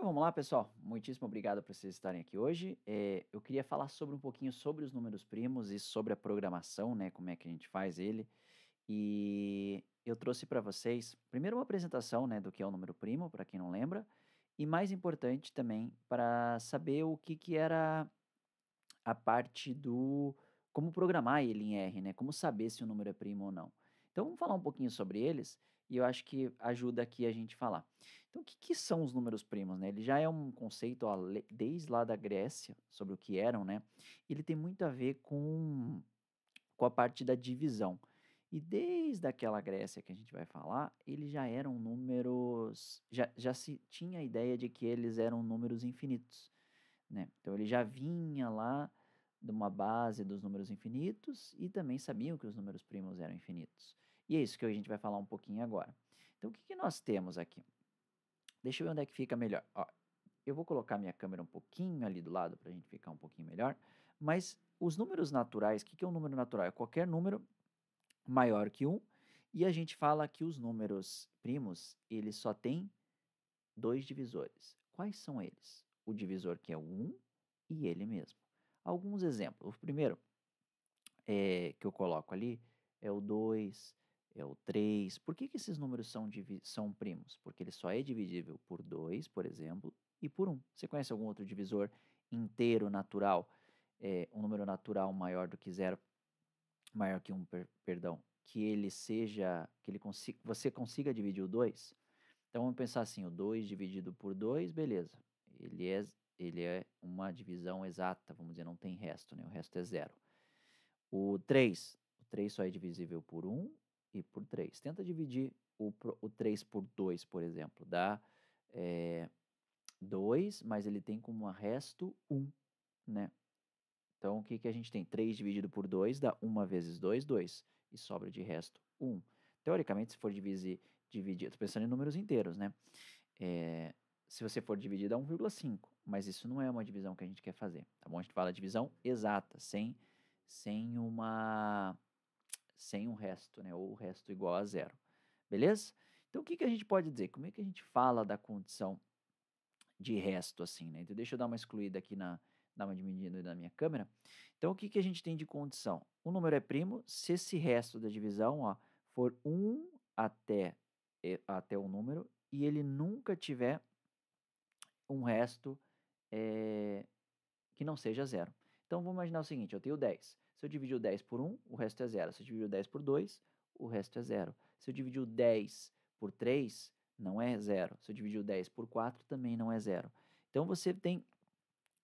Então vamos lá, pessoal. Muitíssimo obrigado por vocês estarem aqui hoje. Eu queria falar sobre um pouquinho sobre os números primos e sobre a programação, né? Como é que a gente faz ele. E eu trouxe para vocês, primeiro, uma apresentação, né, do que é o número primo, para quem não lembra, e mais importante também, para saber o que que era a parte do como programar ele em R, né? Como saber se o número é primo ou não. Então vamos falar um pouquinho sobre eles e eu acho que ajuda aqui a gente falar. Então o que que são os números primos, né? Ele já é um conceito ó, desde lá da Grécia sobre o que eram, né? Ele tem muito a ver com a parte da divisão. E desde aquela Grécia que a gente vai falar, eles já eram números, já se tinha a ideia de que eles eram números infinitos, né? Então ele já vinha lá de uma base dos números infinitos e também sabiam que os números primos eram infinitos. E é isso que a gente vai falar um pouquinho agora. Então o que que nós temos aqui? Deixa eu ver onde é que fica melhor. Ó, eu vou colocar minha câmera um pouquinho ali do lado para a gente ficar um pouquinho melhor. Mas os números naturais, o que que é um número natural? É qualquer número maior que um. E a gente fala que os números primos, eles só têm dois divisores. Quais são eles? O divisor que é o 1 e ele mesmo. Alguns exemplos. O primeiro que eu coloco ali é o 2, é o 3. Por que que esses números são primos? Porque ele só é dividível por 2, por exemplo, e por um. Você conhece algum outro divisor inteiro natural, um número natural maior do que zero, maior que um, perdão, que ele seja, que ele consiga, você consiga dividir o 2? Então vamos pensar assim, o 2 dividido por 2, beleza. Ele é, ele é uma divisão exata, vamos dizer, não tem resto, né? O resto é zero. O três só é divisível por um e por 3. Tenta dividir o 3 por 2, por exemplo. Dá 2, mas ele tem como resto 1, né? Então o que que a gente tem? 3 dividido por 2 dá 1 vezes 2, 2. E sobra de resto 1. Teoricamente, se for dividir, estou pensando em números inteiros, né? É, se você for dividir, dá 1,5, mas isso não é uma divisão que a gente quer fazer, tá bom? A gente fala divisão exata, sem uma, sem um resto, né? Ou o resto igual a zero, beleza? Então, o que que a gente pode dizer? Como é que a gente fala da condição de resto, assim, né? Então, deixa eu dar uma excluída aqui dar uma diminuída na minha câmera. Então, o que que a gente tem de condição? O número é primo se esse resto da divisão, ó, for 1 até o número e ele nunca tiver um resto que não seja zero. Então vamos imaginar o seguinte, eu tenho 10. Se eu dividir o 10 por 1, o resto é zero. Se eu dividir o 10 por 2, o resto é zero. Se eu dividir o 10 por 3, não é zero. Se eu dividir o 10 por 4, também não é zero. Então você tem,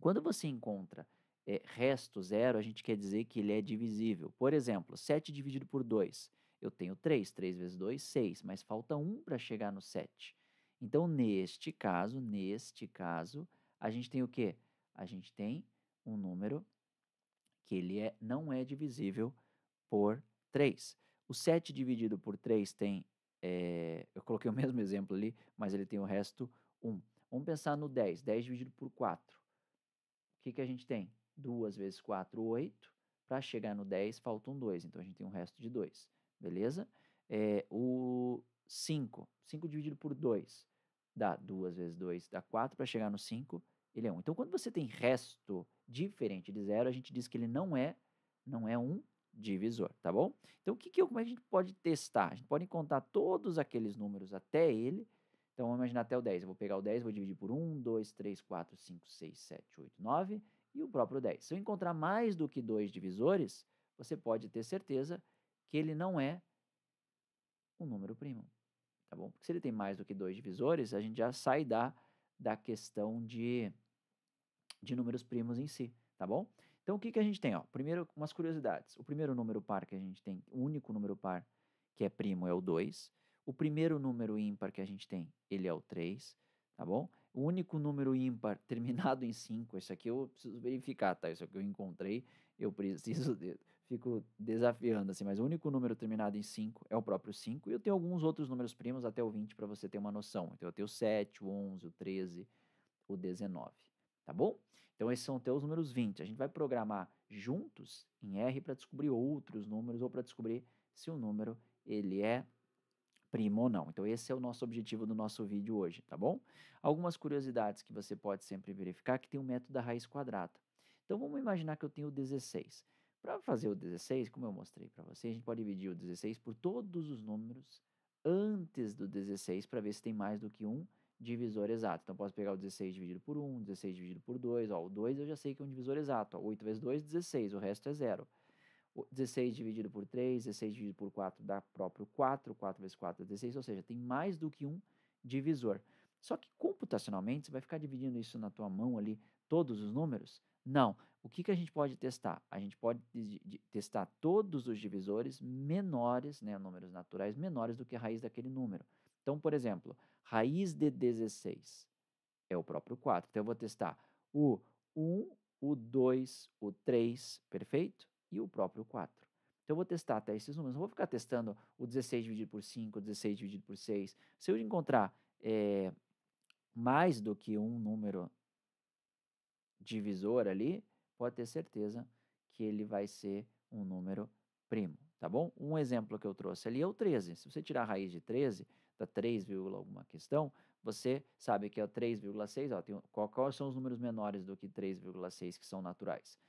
quando você encontra resto zero, a gente quer dizer que ele é divisível. Por exemplo, 7 dividido por 2, eu tenho 3. 3 vezes 2, 6, mas falta 1 para chegar no 7. Então, neste caso, a gente tem o quê? A gente tem um número que ele não é divisível por 3. O 7 dividido por 3 tem, eu coloquei o mesmo exemplo ali, mas ele tem o resto 1. Vamos pensar no 10. 10 dividido por 4. O que que a gente tem? 2 vezes 4, 8. Para chegar no 10, faltam 2. Então, a gente tem um resto de 2. Beleza? O 5. 5 dividido por 2 dá 2 vezes 2, dá 4. Para chegar no 5, ele é 1. Então, quando você tem resto diferente de zero, a gente diz que ele não é um divisor, tá bom? Então, como é que a gente pode testar? A gente pode contar todos aqueles números até ele. Então, vamos imaginar até o 10. Eu vou pegar o 10, vou dividir por 1, 2, 3, 4, 5, 6, 7, 8, 9 e o próprio 10. Se eu encontrar mais do que dois divisores, você pode ter certeza que ele não é um número primo, tá bom? Porque se ele tem mais do que dois divisores, a gente já sai da questão de números primos em si, tá bom? Então, o que que a gente tem? Ó, primeiro, umas curiosidades. O primeiro número par que a gente tem, o único número par que é primo é o 2. O primeiro número ímpar que a gente tem, ele é o 3, tá bom? O único número ímpar terminado em 5, esse aqui eu preciso verificar, tá? Isso aqui eu encontrei, eu preciso, fico desafiando assim, mas o único número terminado em 5 é o próprio 5, e eu tenho alguns outros números primos até o 20 para você ter uma noção. Então, eu tenho o 7, o 11, o 13, o 19, tá bom? Então, esses são os números 20. A gente vai programar juntos em R para descobrir outros números ou para descobrir se o número ele é primo ou não. Então, esse é o nosso objetivo do nosso vídeo hoje, tá bom? Algumas curiosidades que você pode sempre verificar que tem o método da raiz quadrada. Então, vamos imaginar que eu tenho 16. Para fazer o 16, como eu mostrei para você, a gente pode dividir o 16 por todos os números antes do 16 para ver se tem mais do que um divisor exato. Então, posso pegar o 16 dividido por 1, 16 dividido por 2. Ó, o 2 eu já sei que é um divisor exato. Ó, 8 vezes 2, 16. O resto é zero. 16 dividido por 3, 16 dividido por 4 dá próprio 4, 4 vezes 4 é 16, ou seja, tem mais do que um divisor. Só que computacionalmente, você vai ficar dividindo isso na tua mão ali, todos os números? Não. O que a gente pode testar? A gente pode testar todos os divisores menores, né, números naturais menores do que a raiz daquele número. Então, por exemplo, raiz de 16 é o próprio 4. Então, eu vou testar o 1, o 2, o 3, perfeito? E o próprio 4. Então, eu vou testar até esses números. Não vou ficar testando o 16 dividido por 5, o 16 dividido por 6. Se eu encontrar mais do que um número divisor ali, pode ter certeza que ele vai ser um número primo, tá bom? Um exemplo que eu trouxe ali é o 13. Se você tirar a raiz de 13, dá 3, alguma questão, você sabe que é o 3,6. Ó, quais são os números menores do que 3,6 que são naturais?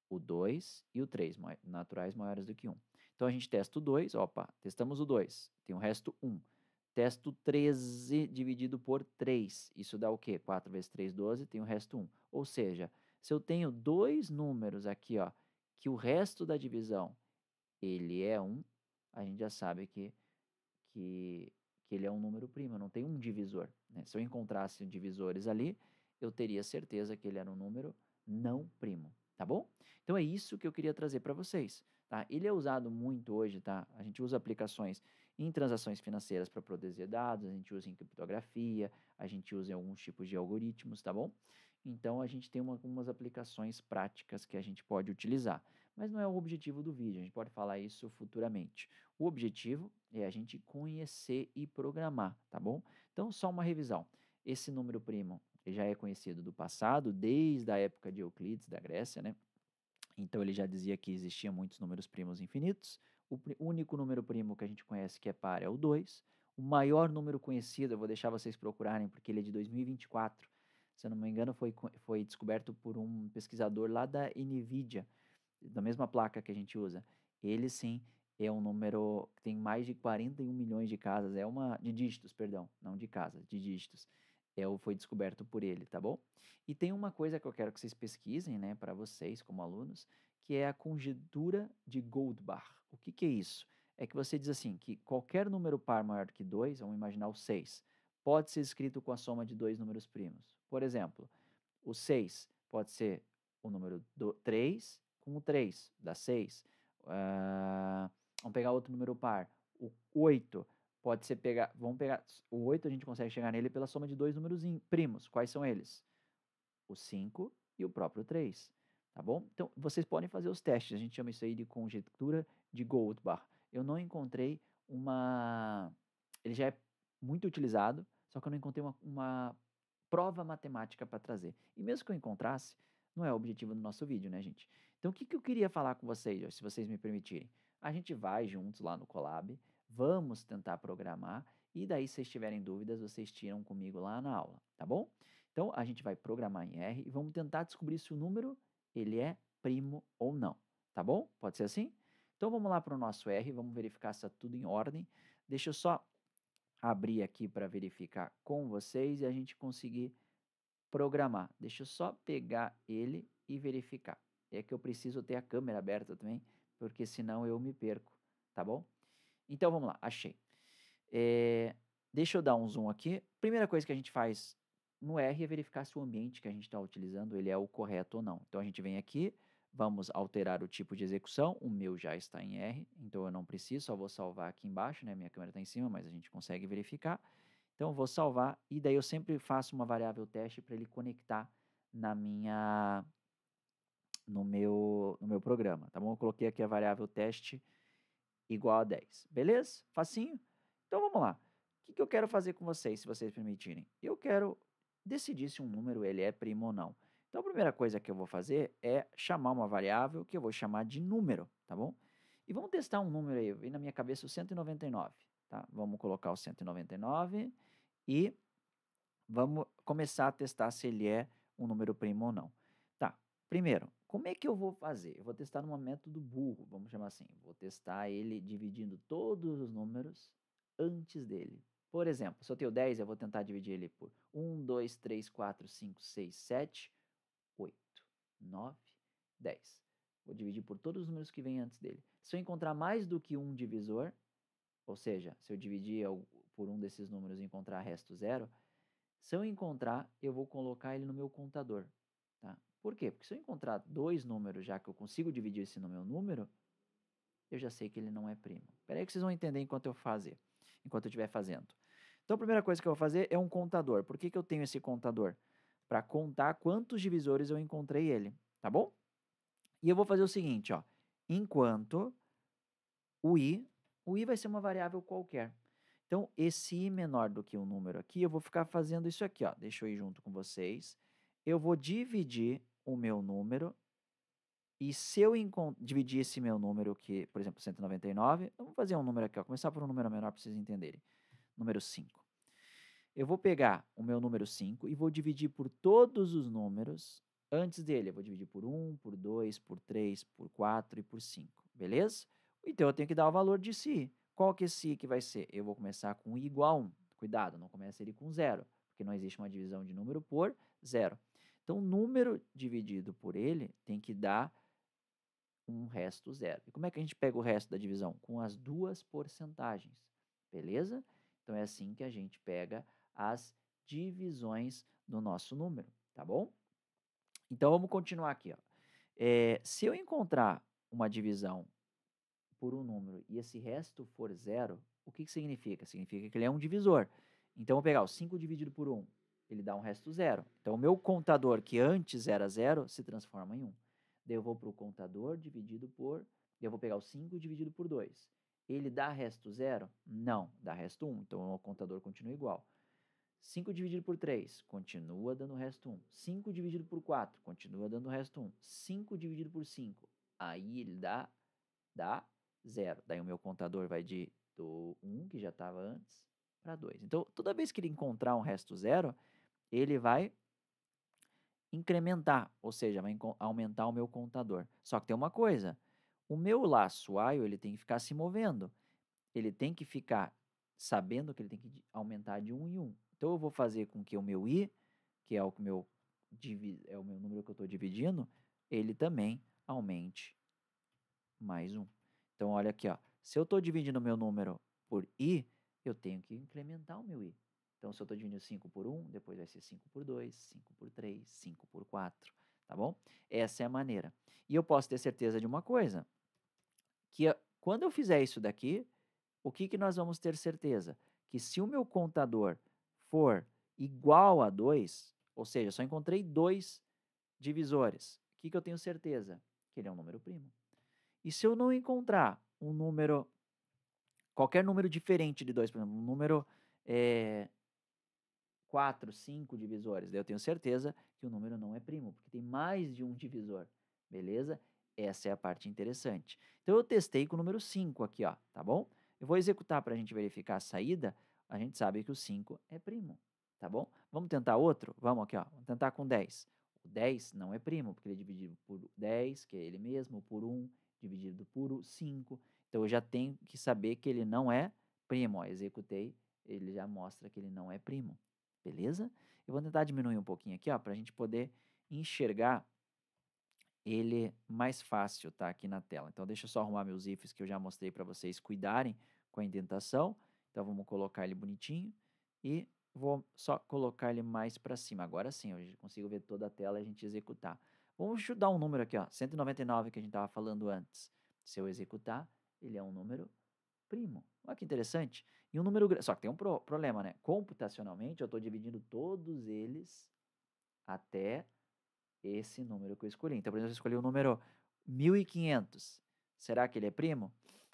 O 2 e o 3, naturais maiores do que 1. Então, a gente testa o 2, opa, testamos o 2, tem o resto 1. Testo 13 dividido por 3, isso dá o quê? 4 vezes 3, 12, tem o resto 1. Ou seja, se eu tenho dois números aqui, ó, que o resto da divisão ele é 1, a gente já sabe que, que ele é um número primo, não tem um divisor, né? Se eu encontrasse divisores ali, eu teria certeza que ele era um número não primo, tá bom? Então é isso que eu queria trazer para vocês, tá? Ele é usado muito hoje, tá? A gente usa aplicações em transações financeiras para proteger dados, a gente usa em criptografia, a gente usa em alguns tipos de algoritmos, tá bom? Então a gente tem algumas aplicações práticas que a gente pode utilizar, mas não é o objetivo do vídeo, a gente pode falar isso futuramente. O objetivo é a gente conhecer e programar, tá bom? Então, só uma revisão. Esse número primo já é conhecido do passado, desde a época de Euclides, da Grécia, né? Então, ele já dizia que existiam muitos números primos infinitos. O único número primo que a gente conhece que é par é o 2. O maior número conhecido, eu vou deixar vocês procurarem, porque ele é de 2024. Se eu não me engano, foi descoberto por um pesquisador lá da NVIDIA, da mesma placa que a gente usa. Ele sim é um número que tem mais de 41 milhões de casas, de dígitos, perdão, não de casas, de dígitos. Foi descoberto por ele, tá bom? E tem uma coisa que eu quero que vocês pesquisem, né, para vocês como alunos, que é a conjectura de Goldbach. O que é isso? É que você diz assim, que qualquer número par maior do que 2, vamos imaginar o 6, pode ser escrito com a soma de dois números primos. Por exemplo, o 6 pode ser o número 3 com o 3, dá 6. Vamos pegar outro número par. O 8 pode ser vamos pegar o 8, a gente consegue chegar nele pela soma de dois números primos. Quais são eles? O 5 e o próprio 3, tá bom? Então, vocês podem fazer os testes, a gente chama isso aí de conjectura de Goldbach. Eu não encontrei ele já é muito utilizado, só que eu não encontrei uma prova matemática para trazer. E mesmo que eu encontrasse, não é o objetivo do nosso vídeo, né, gente? Então, o que eu queria falar com vocês, se vocês me permitirem? A gente vai juntos lá no Colab, vamos tentar programar, e daí, se vocês tiverem dúvidas, vocês tiram comigo lá na aula, tá bom? Então, a gente vai programar em R e vamos tentar descobrir se o número ele é primo ou não, tá bom? Pode ser assim? Então, vamos lá para o nosso R, vamos verificar se está tudo em ordem. Deixa eu só abrir aqui para verificar com vocês e a gente conseguir programar. Deixa eu só pegar ele e verificar. É que eu preciso ter a câmera aberta também, porque senão eu me perco, tá bom? Então, vamos lá, achei. Deixa eu dar um zoom aqui. Primeira coisa que a gente faz no R é verificar se o ambiente que a gente está utilizando ele é o correto ou não. Então, a gente vem aqui, vamos alterar o tipo de execução. O meu já está em R, então eu não preciso, só vou salvar aqui embaixo, né? Minha câmera está em cima, mas a gente consegue verificar. Então, eu vou salvar e daí eu sempre faço uma variável teste para ele conectar no meu programa, tá bom? Eu coloquei aqui a variável teste igual a 10, beleza? Facinho? Então, vamos lá. O que eu quero fazer com vocês, se vocês permitirem? Eu quero decidir se um número ele é primo ou não. Então, a primeira coisa que eu vou fazer é chamar uma variável que eu vou chamar de número, tá bom? E vamos testar um número aí. Vem na minha cabeça o 199. tá? Vamos colocar o 199 e vamos começar a testar se ele é um número primo ou não. Tá, primeiro, como é que eu vou fazer? Eu vou testar no método burro, vamos chamar assim. Vou testar ele dividindo todos os números antes dele. Por exemplo, se eu tenho 10, eu vou tentar dividir ele por 1, 2, 3, 4, 5, 6, 7, 8, 9, 10. Vou dividir por todos os números que vêm antes dele. Se eu encontrar mais do que um divisor, ou seja, se eu dividir por um desses números e encontrar resto zero, se eu encontrar, eu vou colocar ele no meu contador, tá? Por quê? Porque se eu encontrar dois números já que eu consigo dividir esse no meu número, eu já sei que ele não é primo. Espera aí que vocês vão entender enquanto eu estiver fazendo. Então, a primeira coisa que eu vou fazer é um contador. Por que eu tenho esse contador? Para contar quantos divisores eu encontrei ele, tá bom? E eu vou fazer o seguinte, ó. Enquanto o i vai ser uma variável qualquer. Então, esse i menor do que um número aqui, eu vou ficar fazendo isso aqui, ó. Deixa eu ir junto com vocês. Eu vou dividir o meu número e se eu dividir esse meu número, que, por exemplo, 199, vamos fazer um número aqui, ó. Começar por um número menor para vocês entenderem. Número 5. Eu vou pegar o meu número 5 e vou dividir por todos os números antes dele. Eu vou dividir por 1, por 2, por 3, por 4 e por 5, beleza? Então, eu tenho que dar o valor de si. Qual que é esse que vai ser? Eu vou começar com i igual a 1. Cuidado, não comece ele com 0, porque não existe uma divisão de número por 0. Então, o número dividido por ele tem que dar um resto zero. E como é que a gente pega o resto da divisão? Com as duas porcentagens, beleza? Então, é assim que a gente pega as divisões do nosso número, tá bom? Então, vamos continuar aqui, ó. Se eu encontrar uma divisão por um número e esse resto for zero, o que significa? Significa que ele é um divisor. Então, eu vou pegar o 5 dividido por 1, ele dá um resto zero. Então, o meu contador, que antes era zero, se transforma em 1. Daí eu vou para o contador dividido por... Eu vou pegar o 5 dividido por 2. Ele dá resto zero? Não, dá resto 1. Então, o contador continua igual. 5 dividido por 3, continua dando resto 1. 5 dividido por 4, continua dando resto 1. 5 dividido por 5, aí ele dá 0. Daí o meu contador vai do 1, que já estava antes, para 2. Então, toda vez que ele encontrar um resto zero, ele vai incrementar, ou seja, vai aumentar o meu contador. Só que tem uma coisa, o meu laço while, ele tem que ficar se movendo. Ele tem que ficar sabendo que ele tem que aumentar de 1 em 1. Então, eu vou fazer com que o meu i, que é o meu número que eu estou dividindo, ele também aumente mais 1. Então, olha aqui, ó. Se eu estou dividindo o meu número por i, eu tenho que incrementar o meu i. Então, se eu estou dividindo 5 por 1, depois vai ser 5 por 2, 5 por 3, 5 por 4, tá bom? Essa é a maneira. E eu posso ter certeza de uma coisa, que quando eu fizer isso daqui, o que nós vamos ter certeza? Que se o meu contador for igual a 2, ou seja, só encontrei 2 divisores, o que eu tenho certeza? Que ele é um número primo. E se eu não encontrar um número, qualquer número diferente de 2, por exemplo, um número 4, 5 divisores, daí eu tenho certeza que o número não é primo, porque tem mais de um divisor, beleza? Essa é a parte interessante. Então, eu testei com o número 5 aqui, ó, tá bom? Eu vou executar para a gente verificar a saída, a gente sabe que o 5 é primo, tá bom? Vamos tentar outro? Vamos aqui, ó, vamos tentar com 10. O 10 não é primo, porque ele é dividido por 10, que é ele mesmo, por 1, dividido por 5. Então, eu já tenho que saber que ele não é primo. Ó, executei, ele já mostra que ele não é primo. Beleza? Eu vou tentar diminuir um pouquinho aqui, ó, para a gente poder enxergar ele mais fácil, tá? Aqui na tela. Então, deixa eu só arrumar meus ifs que eu já mostrei para vocês cuidarem com a indentação. Então, vamos colocar ele bonitinho e vou só colocar ele mais para cima. Agora sim, eu consigo ver toda a tela e a gente executar. Vamos dar um número aqui, ó, 199 que a gente estava falando antes. Se eu executar, ele é um número primo. Olha que interessante. E um número grande. Só que tem um problema, né? Computacionalmente, eu estou dividindo todos eles até esse número que eu escolhi. Então, por exemplo, eu escolhi o número 1500. Será que ele é primo?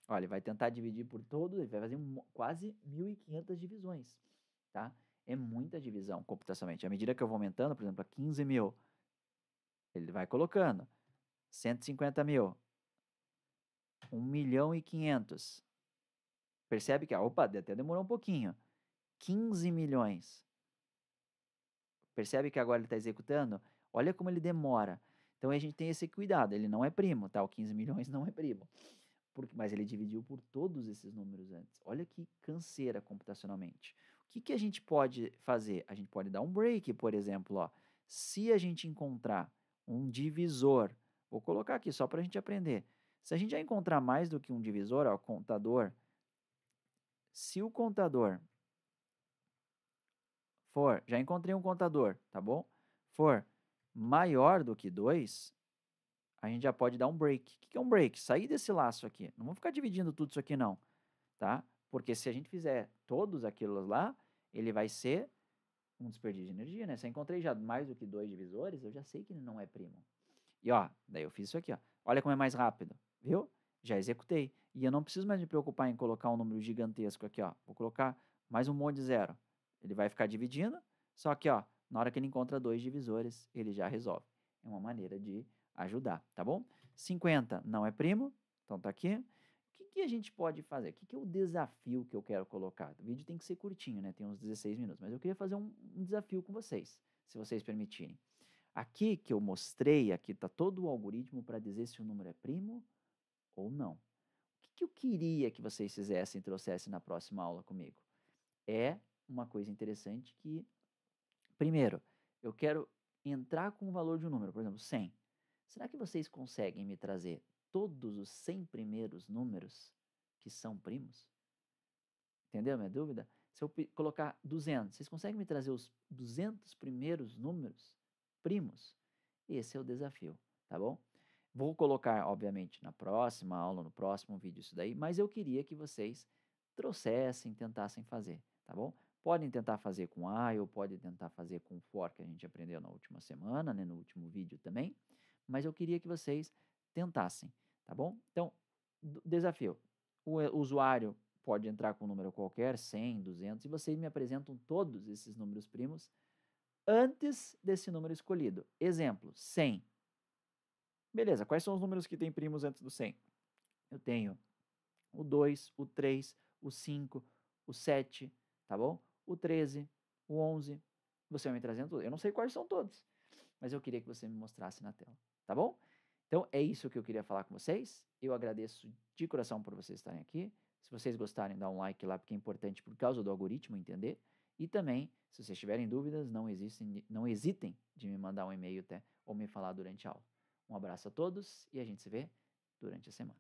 Olha, ele vai tentar dividir por todos, ele vai fazer quase 1500 divisões, tá? É muita divisão computacionalmente. À medida que eu vou aumentando, por exemplo, a 15 mil, ele vai colocando 150 mil, 1.500.000. Percebe que, opa, até demorou um pouquinho. 15 milhões. Percebe que agora ele está executando? Olha como ele demora. Então a gente tem esse cuidado, ele não é primo, tá? O 15 milhões não é primo. Mas ele dividiu por todos esses números antes. Olha que canseira computacionalmente. O que a gente pode fazer? A gente pode dar um break, por exemplo, ó. Se a gente encontrar um divisor, vou colocar aqui só para a gente aprender. Se a gente já encontrar mais do que um divisor, ó, contador, se o contador for, já encontrei um contador, tá bom? For maior do que 2, a gente já pode dar um break. O que é um break? Sair desse laço aqui. Não vamos ficar dividindo tudo isso aqui não, tá? Porque se a gente fizer todos aqueles lá, ele vai ser um desperdício de energia, né? Se eu encontrei já mais do que 2 divisores, eu já sei que ele não é primo. E ó, daí eu fiz isso aqui, ó. Olha como é mais rápido, viu? Já executei. E eu não preciso mais me preocupar em colocar um número gigantesco aqui, ó. Vou colocar mais um monte de zero. Ele vai ficar dividindo, só que, ó, na hora que ele encontra 2 divisores, ele já resolve. É uma maneira de ajudar, tá bom? 50 não é primo, então tá aqui. O que a gente pode fazer? O que é o desafio que eu quero colocar? O vídeo tem que ser curtinho, né? Tem uns 16 minutos, mas eu queria fazer um desafio com vocês, se vocês permitirem. Aqui que eu mostrei, aqui está todo o algoritmo para dizer se o número é primo ou não. O que eu queria que vocês fizessem e trouxessem na próxima aula comigo? É uma coisa interessante que, primeiro, eu quero entrar com o valor de um número, por exemplo, 100. Será que vocês conseguem me trazer todos os 100 primeiros números que são primos? Entendeu a minha dúvida? Se eu colocar 200, vocês conseguem me trazer os 200 primeiros números primos? Esse é o desafio, tá bom? Vou colocar, obviamente, na próxima aula, no próximo vídeo isso daí, mas eu queria que vocês trouxessem, tentassem fazer, tá bom? Podem tentar fazer com I ou podem tentar fazer com for, que a gente aprendeu na última semana, né, no último vídeo também, mas eu queria que vocês tentassem, tá bom? Então, desafio. O usuário pode entrar com um número qualquer, 100, 200, e vocês me apresentam todos esses números primos antes desse número escolhido. Exemplo, 100. Beleza, quais são os números que têm primos antes do 100? Eu tenho o 2, o 3, o 5, o 7, tá bom? O 13, o 11. Você vai me trazendo tudo. Eu não sei quais são todos, mas eu queria que você me mostrasse na tela, tá bom? Então, é isso que eu queria falar com vocês. Eu agradeço de coração por vocês estarem aqui. Se vocês gostarem, dá um like lá, porque é importante por causa do algoritmo entender. E também, se vocês tiverem dúvidas, não hesitem de me mandar um e-mail até ou me falar durante a aula. Um abraço a todos e a gente se vê durante a semana.